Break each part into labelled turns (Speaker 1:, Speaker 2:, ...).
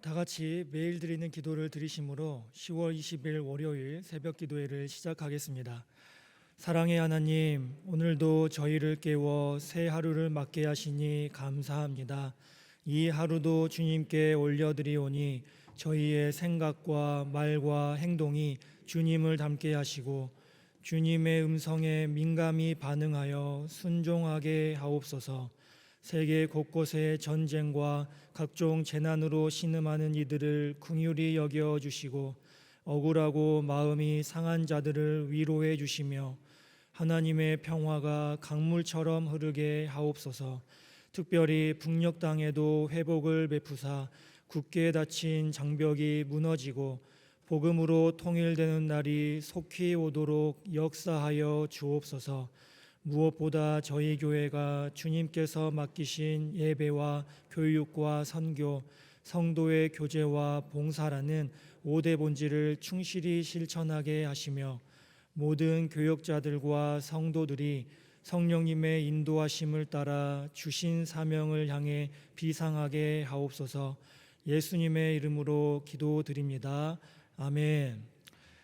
Speaker 1: 다 같이 매일 드리는 기도를 드리심으로 10월 20일 월요일 새벽 기도회를 시작하겠습니다. 사랑의 하나님, 오늘도 저희를 깨워 새 하루를 맞게 하시니 감사합니다. 이 하루도 주님께 올려드리오니 저희의 생각과 말과 행동이 주님을 닮게 하시고 주님의 음성에 민감히 반응하여 순종하게 하옵소서. 세계 곳곳의 전쟁과 각종 재난으로 신음하는 이들을 긍휼히 여겨 주시고 억울하고 마음이 상한 자들을 위로해 주시며 하나님의 평화가 강물처럼 흐르게 하옵소서. 특별히 북녘 땅에도 회복을 베푸사 굳게 닫힌 장벽이 무너지고 복음으로 통일되는 날이 속히 오도록 역사하여 주옵소서. 무엇보다 저희 교회가 주님께서 맡기신 예배와 교육과 선교, 성도의 교제와 봉사라는 5대 본질을 충실히 실천하게 하시며 모든 교역자들과 성도들이 성령님의 인도하심을 따라 주신 사명을 향해 비상하게 하옵소서. 예수님의 이름으로 기도드립니다. 아멘.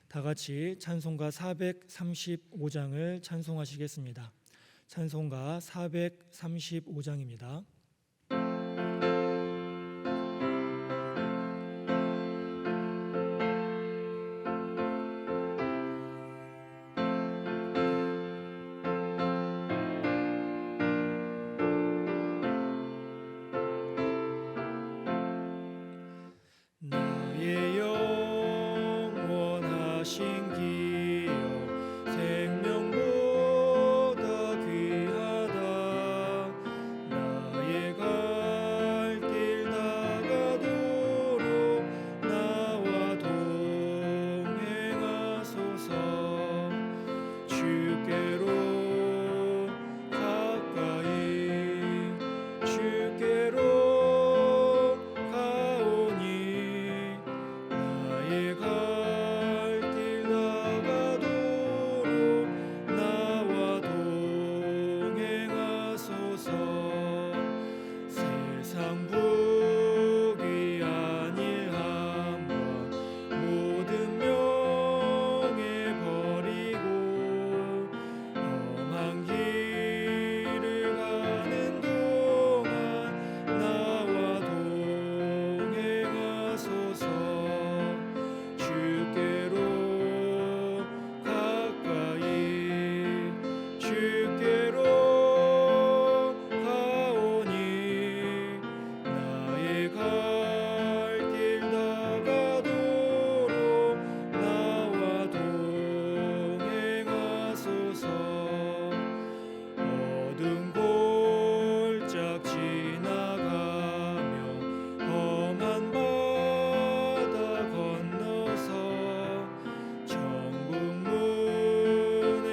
Speaker 1: 다 같이 찬송가 435장을 찬송하시겠습니다. 찬송가 435장입니다. 나의 영원하신 기여 생명보다 귀하다. 나의 갈 길 다가도록 나와 동행하소서. 주께로 가까이 주께로 가오니 나의 갈 길 다가도록 나와 동행하소서. 세상 복이 아닐 한번 모든 명예 버리고 험한 길을 가는 동안 나와 동행하소서. 주께로 가까이 주께로 가오니 나의 갈 길 다가도록 나와 동행하소서. 어두운 골짝 지나가며 험한 바다 건너서 천국 문에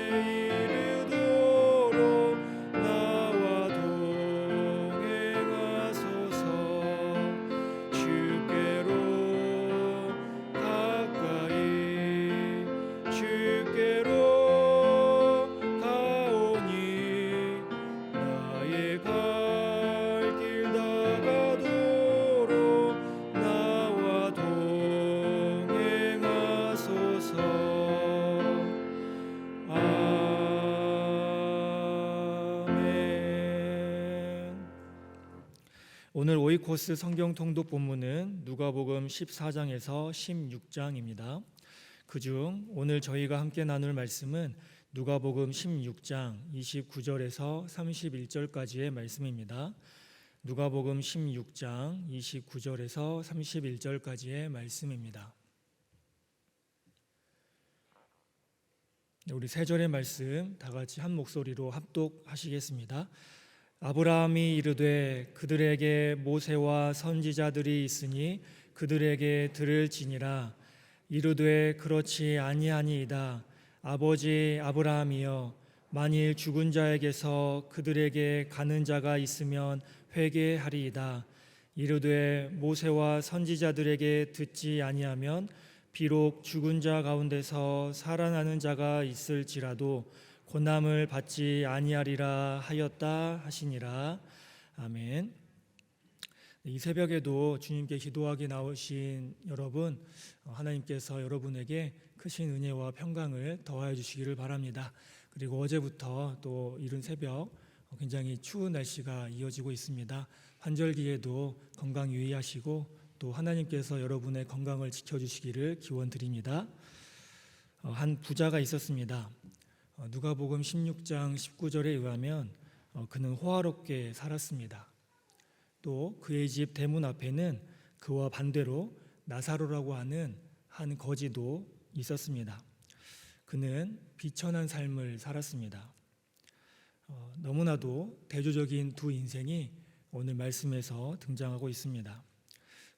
Speaker 1: 이르도록 나와 동행하소서. 주께로 가까이 주께로 가오니 나의 갈 길 다가도록 나와 동행하소서. 아멘. 오늘 오이코스 성경 통독 본문은 누가복음 14장에서 16장입니다. 그중 오늘 저희가 함께 나눌 말씀은 누가복음 16장 29절에서 31절까지의 말씀입니다. 누가복음 16장 29절에서 31절까지의 말씀입니다. 우리 세 절의 말씀 다 같이 한 목소리로 합독하시겠습니다. 아브라함이 이르되 그들에게 모세와 선지자들이 있으니 그들에게 들을지니라. 이르되 그렇지 아니하니이다. 아버지 아브라함이여, 만일 죽은 자에게서 그들에게 가는 자가 있으면 회개하리이다. 이르되 모세와 선지자들에게 듣지 아니하면 비록 죽은 자 가운데서 살아나는 자가 있을지라도 고난을 받지 아니하리라 하였다 하시니라. 아멘. 이 새벽에도 주님께 기도하기 나오신 여러분, 하나님께서 여러분에게 크신 은혜와 평강을 더하여 주시기를 바랍니다. 그리고 어제부터 또 이른 새벽 굉장히 추운 날씨가 이어지고 있습니다. 환절기에도 건강 유의하시고 또 하나님께서 여러분의 건강을 지켜주시기를 기원드립니다. 한 부자가 있었습니다. 누가복음 16장 19절에 의하면 그는 호화롭게 살았습니다. 또 그의 집 대문 앞에는 그와 반대로 나사로라고 하는 한 거지도 있었습니다. 그는 비천한 삶을 살았습니다. 너무나도 대조적인 두 인생이 오늘 말씀에서 등장하고 있습니다.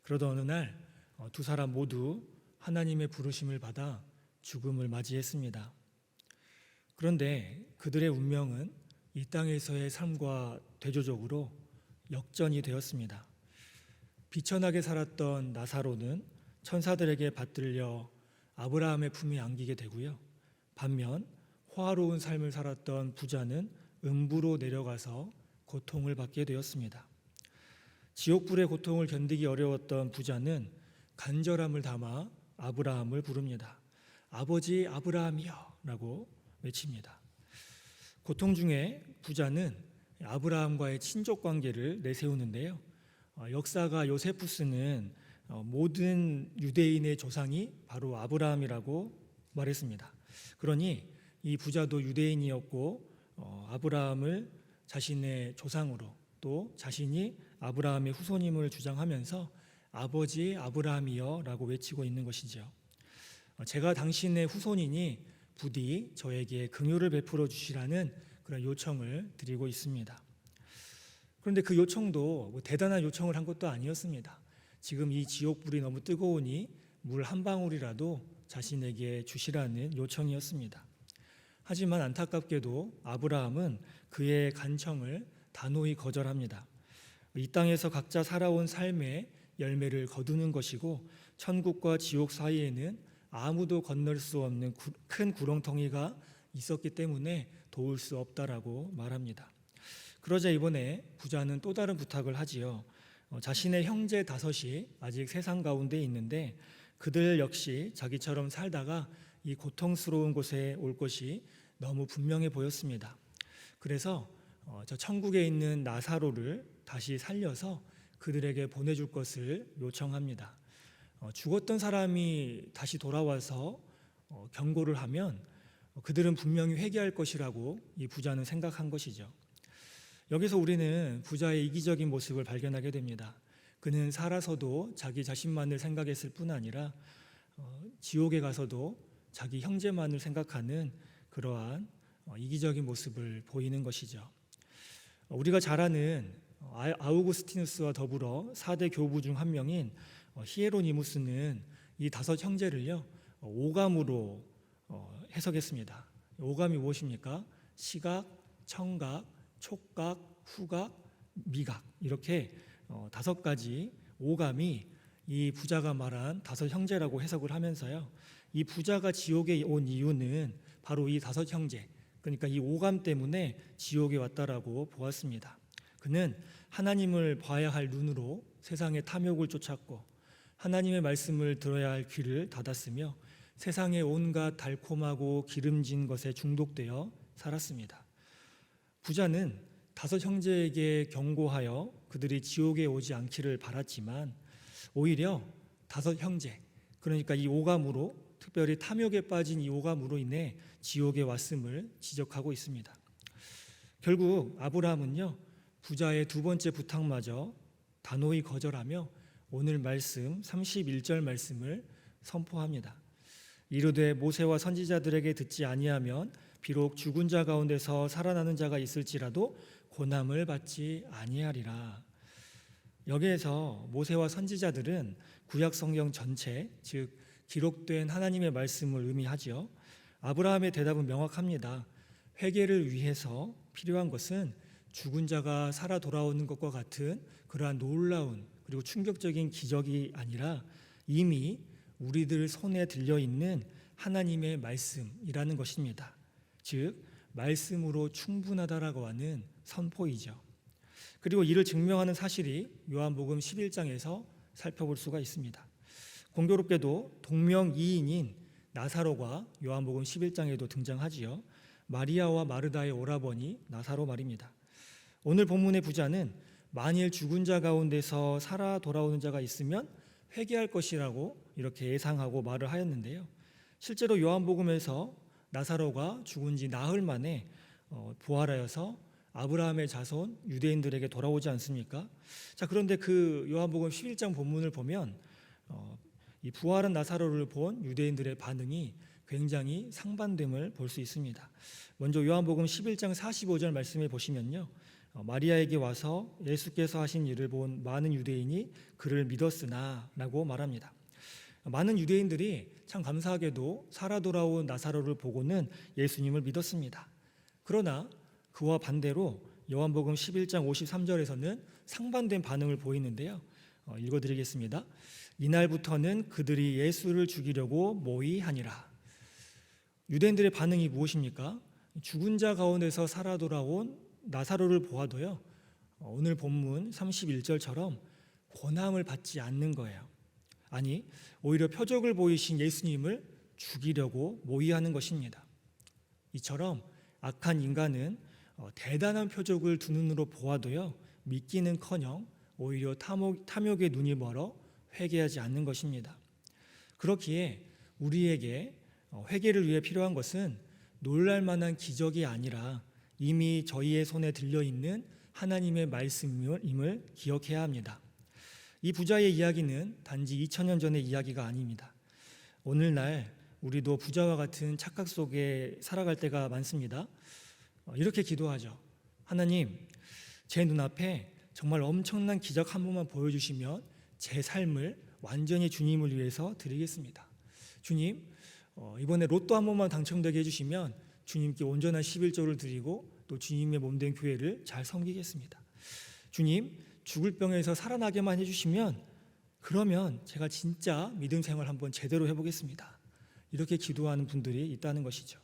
Speaker 1: 그러던 어느 날 두 사람 모두 하나님의 부르심을 받아 죽음을 맞이했습니다. 그런데 그들의 운명은 이 땅에서의 삶과 대조적으로 역전이 되었습니다. 비천하게 살았던 나사로는 천사들에게 받들려 아브라함의 품에 안기게 되고요. 반면 호화로운 삶을 살았던 부자는 음부로 내려가서 고통을 받게 되었습니다. 지옥불의 고통을 견디기 어려웠던 부자는 간절함을 담아 아브라함을 부릅니다. 아버지 아브라함이여 라고 외칩니다. 고통 중에 부자는 아브라함과의 친족 관계를 내세우는데요. 역사가 요세푸스는 모든 유대인의 조상이 바로 아브라함이라고 말했습니다. 그러니 이 부자도 유대인이었고 아브라함을 자신의 조상으로 또 자신이 아브라함의 후손임을 주장하면서 아버지 아브라함이여 라고 외치고 있는 것이죠. 제가 당신의 후손이니 부디 저에게 긍휼을 베풀어 주시라는 그런 요청을 드리고 있습니다. 그런데 그 요청도 대단한 요청을 한 것도 아니었습니다. 지금 이 지옥불이 너무 뜨거우니 물 한 방울이라도 자신에게 주시라는 요청이었습니다. 하지만 안타깝게도 아브라함은 그의 간청을 단호히 거절합니다. 이 땅에서 각자 살아온 삶의 열매를 거두는 것이고 천국과 지옥 사이에는 아무도 건널 수 없는 큰 구렁텅이가 있었기 때문에 도울 수 없다라고 말합니다. 그러자 이번에 부자는 또 다른 부탁을 하지요. 자신의 형제 5이 아직 세상 가운데 있는데 그들 역시 자기처럼 살다가 이 고통스러운 곳에 올 것이 너무 분명해 보였습니다. 그래서 저 천국에 있는 나사로를 다시 살려서 그들에게 보내줄 것을 요청합니다. 죽었던 사람이 다시 돌아와서 경고를 하면 그들은 분명히 회개할 것이라고 이 부자는 생각한 것이죠. 여기서 우리는 부자의 이기적인 모습을 발견하게 됩니다. 그는 살아서도 자기 자신만을 생각했을 뿐 아니라 지옥에 가서도 자기 형제만을 생각하는 그러한 이기적인 모습을 보이는 것이죠. 우리가 잘 아는 아우구스티누스와 더불어 4대 교부 중 한 명인 히에로니무스는 이 5 형제를요 오감으로 해석했습니다. 오감이 무엇입니까? 시각, 청각, 촉각, 후각, 미각 이렇게 5가지 오감이 이 부자가 말한 5 형제라고 해석을 하면서요. 이 부자가 지옥에 온 이유는 바로 이 5 형제, 그러니까 이 오감 때문에 지옥에 왔다라고 보았습니다. 그는 하나님을 봐야 할 눈으로 세상의 탐욕을 쫓았고 하나님의 말씀을 들어야 할 귀를 닫았으며 세상의 온갖 달콤하고 기름진 것에 중독되어 살았습니다. 부자는 5 형제에게 경고하여 그들이 지옥에 오지 않기를 바랐지만 오히려 5 형제, 그러니까 이 오감으로, 특별히 탐욕에 빠진 이 오감으로 인해 지옥에 왔음을 지적하고 있습니다. 결국 아브라함은요 부자의 2번째 부탁마저 단호히 거절하며 오늘 말씀 31절 말씀을 선포합니다. 이르되 모세와 선지자들에게 듣지 아니하면 비록 죽은 자 가운데서 살아나는 자가 있을지라도 고난을 받지 아니하리라. 여기에서 모세와 선지자들은 구약 성경 전체, 즉 기록된 하나님의 말씀을 의미하죠. 아브라함의 대답은 명확합니다. 회개를 위해서 필요한 것은 죽은 자가 살아 돌아오는 것과 같은 그러한 놀라운 그리고 충격적인 기적이 아니라 이미 우리들 손에 들려있는 하나님의 말씀이라는 것입니다. 즉 말씀으로 충분하다라고 하는 선포이죠. 그리고 이를 증명하는 사실이 요한복음 11장에서 살펴볼 수가 있습니다. 공교롭게도 동명이인인 나사로가 요한복음 11장에도 등장하지요. 마리아와 마르다의 오라버니 나사로 말입니다. 오늘 본문의 부자는 만일 죽은 자 가운데서 살아 돌아오는 자가 있으면 회개할 것이라고 이렇게 예상하고 말을 하였는데요. 실제로 요한복음에서 나사로가 죽은 지 나흘 만에 부활하여서 아브라함의 자손 유대인들에게 돌아오지 않습니까? 자, 그런데 그 요한복음 11장 본문을 보면 이 부활한 나사로를 본 유대인들의 반응이 굉장히 상반됨을 볼 수 있습니다. 먼저 요한복음 11장 45절 말씀에 보시면요, 마리아에게 와서 예수께서 하신 일을 본 많은 유대인이 그를 믿었으나 라고 말합니다. 많은 유대인들이 참 감사하게도 살아 돌아온 나사로를 보고는 예수님을 믿었습니다. 그러나 그와 반대로 요한복음 11장 53절에서는 상반된 반응을 보이는데요. 읽어드리겠습니다. 이날부터는 그들이 예수를 죽이려고 모의하니라. 유대인들의 반응이 무엇입니까? 죽은 자 가운데서 살아 돌아온 나사로를 보아도요, 오늘 본문 31절처럼 고난을 받지 않는 거예요. 아니, 오히려 표적을 보이신 예수님을 죽이려고 모의하는 것입니다. 이처럼 악한 인간은 대단한 표적을 두 눈으로 보아도요, 믿기는커녕 오히려 탐욕의 눈이 멀어 회개하지 않는 것입니다. 그렇기에 우리에게 회개를 위해 필요한 것은 놀랄 만한 기적이 아니라 이미 저희의 손에 들려있는 하나님의 말씀임을 기억해야 합니다. 이 부자의 이야기는 단지 2000년 전의 이야기가 아닙니다. 오늘날 우리도 부자와 같은 착각 속에 살아갈 때가 많습니다. 이렇게 기도하죠. 하나님, 제 눈앞에 정말 엄청난 기적 한 번만 보여주시면 제 삶을 완전히 주님을 위해서 드리겠습니다. 주님, 이번에 로또 한 번만 당첨되게 해주시면 주님께 온전한 11조를 드리고 또 주님의 몸된 교회를 잘 섬기겠습니다. 주님, 죽을 병에서 살아나게만 해주시면 그러면 제가 진짜 믿음 생활 한번 제대로 해보겠습니다. 이렇게 기도하는 분들이 있다는 것이죠.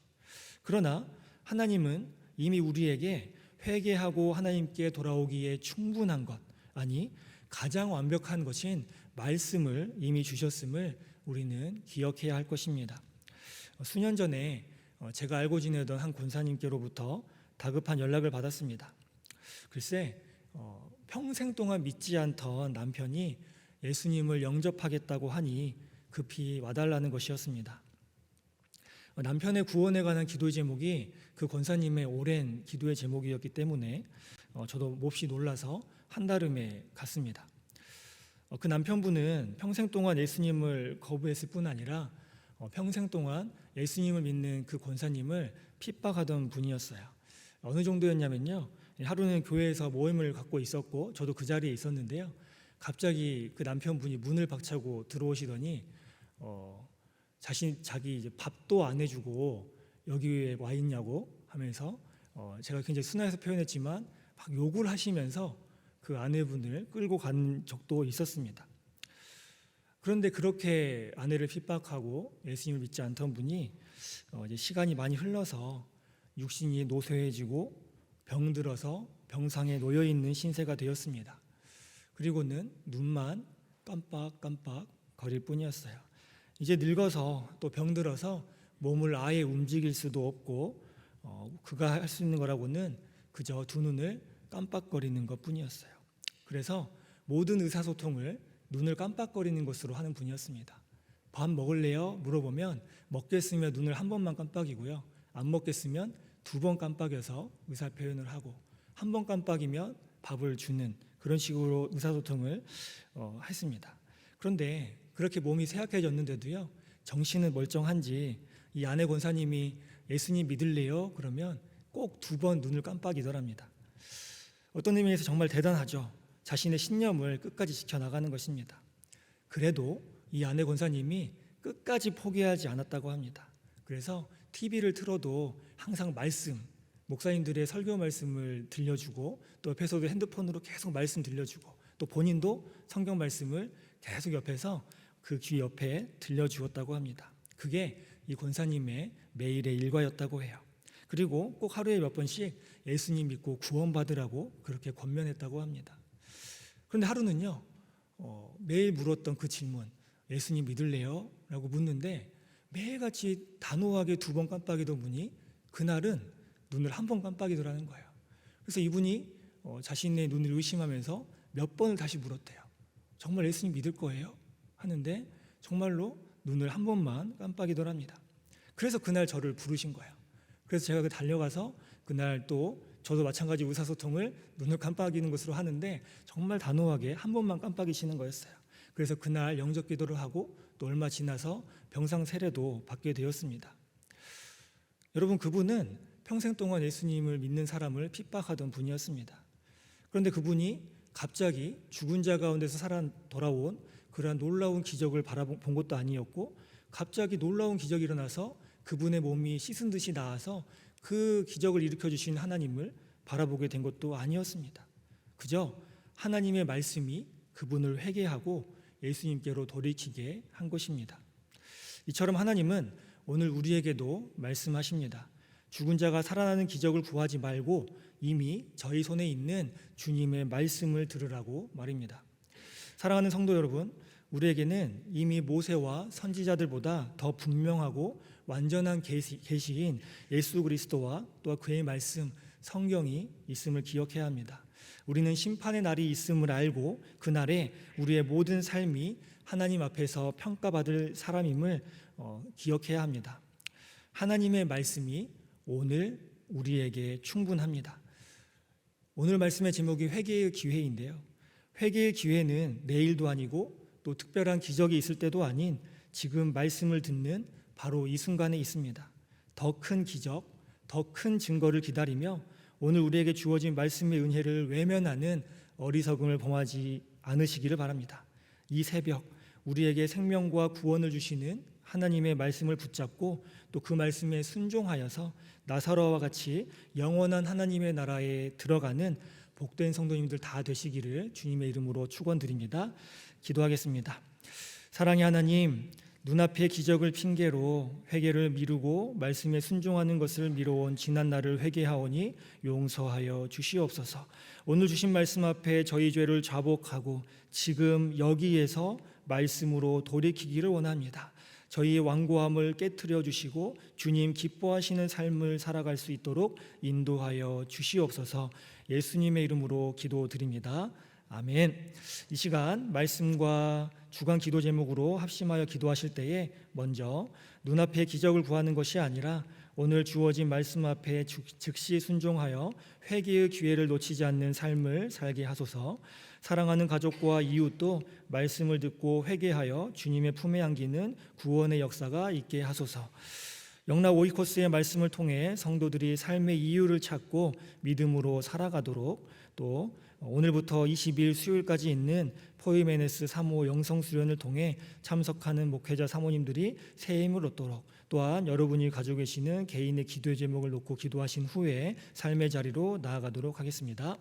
Speaker 1: 그러나 하나님은 이미 우리에게 회개하고 하나님께 돌아오기에 충분한 것, 아니 가장 완벽한 것인 말씀을 이미 주셨음을 우리는 기억해야 할 것입니다. 수년 전에 제가 알고 지내던 한 권사님께로부터 다급한 연락을 받았습니다. 글쎄, 평생 동안 믿지 않던 남편이 예수님을 영접하겠다고 하니 급히 와달라는 것이었습니다. 남편의 구원에 관한 기도 제목이 그 권사님의 오랜 기도의 제목이었기 때문에 저도 몹시 놀라서 한달음에 갔습니다. 그 남편분은 평생 동안 예수님을 거부했을 뿐 아니라 평생 동안 예수님을 믿는 그 권사님을 핍박하던 분이었어요. 어느 정도였냐면요, 하루는 교회에서 모임을 갖고 있었고 저도 그 자리에 있었는데요, 갑자기 그 남편분이 문을 박차고 들어오시더니 자기 이제 밥도 안 해주고 여기 왜 와 있냐고 하면서 제가 굉장히 순화해서 표현했지만 막 욕을 하시면서 그 아내분을 끌고 간 적도 있었습니다. 그런데 그렇게 아내를 핍박하고 예수님을 믿지 않던 분이 이제 시간이 많이 흘러서 육신이 노쇠해지고 병들어서 병상에 놓여 있는 신세가 되었습니다. 그리고는 눈만 깜빡깜빡 거릴 뿐이었어요. 이제 늙어서 또 병들어서 몸을 아예 움직일 수도 없고 그가 할 수 있는 거라고는 그저 두 눈을 깜빡거리는 것뿐이었어요. 그래서 모든 의사소통을 눈을 깜빡거리는 것으로 하는 분이었습니다. 밥 먹을래요? 물어보면 먹겠으면 눈을 한 번만 깜빡이고요, 안 먹겠으면 두 번 깜빡여서 의사표현을 하고 한 번 깜빡이면 밥을 주는 그런 식으로 의사소통을 했습니다. 그런데 그렇게 몸이 쇠약해졌는데도요, 정신은 멀쩡한지 이 아내 권사님이 예수님 믿을래요? 그러면 꼭 두 번 눈을 깜빡이더랍니다. 어떤 의미에서 정말 대단하죠. 자신의 신념을 끝까지 지켜나가는 것입니다. 그래도 이 아내 권사님이 끝까지 포기하지 않았다고 합니다. 그래서 TV를 틀어도 항상 목사님들의 설교 말씀을 들려주고 또 옆에서도 핸드폰으로 계속 말씀 들려주고 또 본인도 성경 말씀을 계속 옆에서 그 귀 옆에 들려주었다고 합니다. 그게 이 권사님의 매일의 일과였다고 해요. 그리고 꼭 하루에 몇 번씩 예수님 믿고 구원받으라고 그렇게 권면했다고 합니다. 그런데 하루는요, 매일 물었던 그 질문, 예수님 믿을래요? 라고 묻는데 매일같이 단호하게 2번 깜빡이던 분이 그날은 눈을 1번 깜빡이더라는 거예요. 그래서 이분이 자신의 눈을 의심하면서 몇 번을 다시 물었대요. 정말 예수님 믿을 거예요? 하는데 정말로 눈을 1번만 깜빡이더랍니다. 그래서 그날 저를 부르신 거예요. 그래서 제가 달려가서 그날 또 저도 마찬가지 의사소통을 눈을 깜빡이는 것으로 하는데 정말 단호하게 1번만 깜빡이시는 거였어요. 그래서 그날 영접 기도를 하고 또 얼마 지나서 병상 세례도 받게 되었습니다. 여러분, 그분은 평생 동안 예수님을 믿는 사람을 핍박하던 분이었습니다. 그런데 그분이 갑자기 죽은 자 가운데서 살아 돌아온 그러한 놀라운 기적을 바라본 것도 아니었고, 갑자기 놀라운 기적이 일어나서 그분의 몸이 씻은 듯이 나아서 그 기적을 일으켜 주신 하나님을 바라보게 된 것도 아니었습니다. 그저 하나님의 말씀이 그분을 회개하고 예수님께로 돌이키게 한 것입니다. 이처럼 하나님은 오늘 우리에게도 말씀하십니다. 죽은 자가 살아나는 기적을 구하지 말고 이미 저희 손에 있는 주님의 말씀을 들으라고 말입니다. 사랑하는 성도 여러분, 우리에게는 이미 모세와 선지자들보다 더 분명하고 완전한 계시인 예수 그리스도와 또 그의 말씀 성경이 있음을 기억해야 합니다. 우리는 심판의 날이 있음을 알고 그날에 우리의 모든 삶이 하나님 앞에서 평가받을 사람임을 기억해야 합니다. 하나님의 말씀이 오늘 우리에게 충분합니다. 오늘 말씀의 제목이 회개의 기회인데요. 회개의 기회는 내일도 아니고 또 특별한 기적이 있을 때도 아닌 지금 말씀을 듣는 바로 이 순간에 있습니다. 더 큰 기적, 더 큰 증거를 기다리며 오늘 우리에게 주어진 말씀의 은혜를 외면하는 어리석음을 범하지 않으시기를 바랍니다. 이 새벽 우리에게 생명과 구원을 주시는 하나님의 말씀을 붙잡고 또 그 말씀에 순종하여서 나사로와 같이 영원한 하나님의 나라에 들어가는 복된 성도님들 다 되시기를 주님의 이름으로 축원드립니다. 기도하겠습니다. 사랑의 하나님, 눈앞의 기적을 핑계로 회개를 미루고 말씀에 순종하는 것을 미뤄온 지난 날을 회개하오니 용서하여 주시옵소서. 오늘 주신 말씀 앞에 저희 죄를 자복하고 지금 여기에서 말씀으로 돌이키기를 원합니다. 저희의 완고함을 깨트려 주시고 주님 기뻐하시는 삶을 살아갈 수 있도록 인도하여 주시옵소서. 예수님의 이름으로 기도드립니다. 아멘. 이 시간 말씀과 주간 기도 제목으로 합심하여 기도하실 때에 먼저 눈앞의 기적을 구하는 것이 아니라 오늘 주어진 말씀 앞에 즉시 순종하여 회개의 기회를 놓치지 않는 삶을 살게 하소서. 사랑하는 가족과 이웃도 말씀을 듣고 회개하여 주님의 품에 안기는 구원의 역사가 있게 하소서. 영락 오이코스의 말씀을 통해 성도들이 삶의 이유를 찾고 믿음으로 살아가도록, 또 오늘부터 20일 수요일까지 있는 포이메네스 3호 영성수련을 통해 참석하는 목회자 사모님들이 새 힘을 얻도록, 또한 여러분이 가지고 계시는 개인의 기도의 제목을 놓고 기도하신 후에 삶의 자리로 나아가도록 하겠습니다.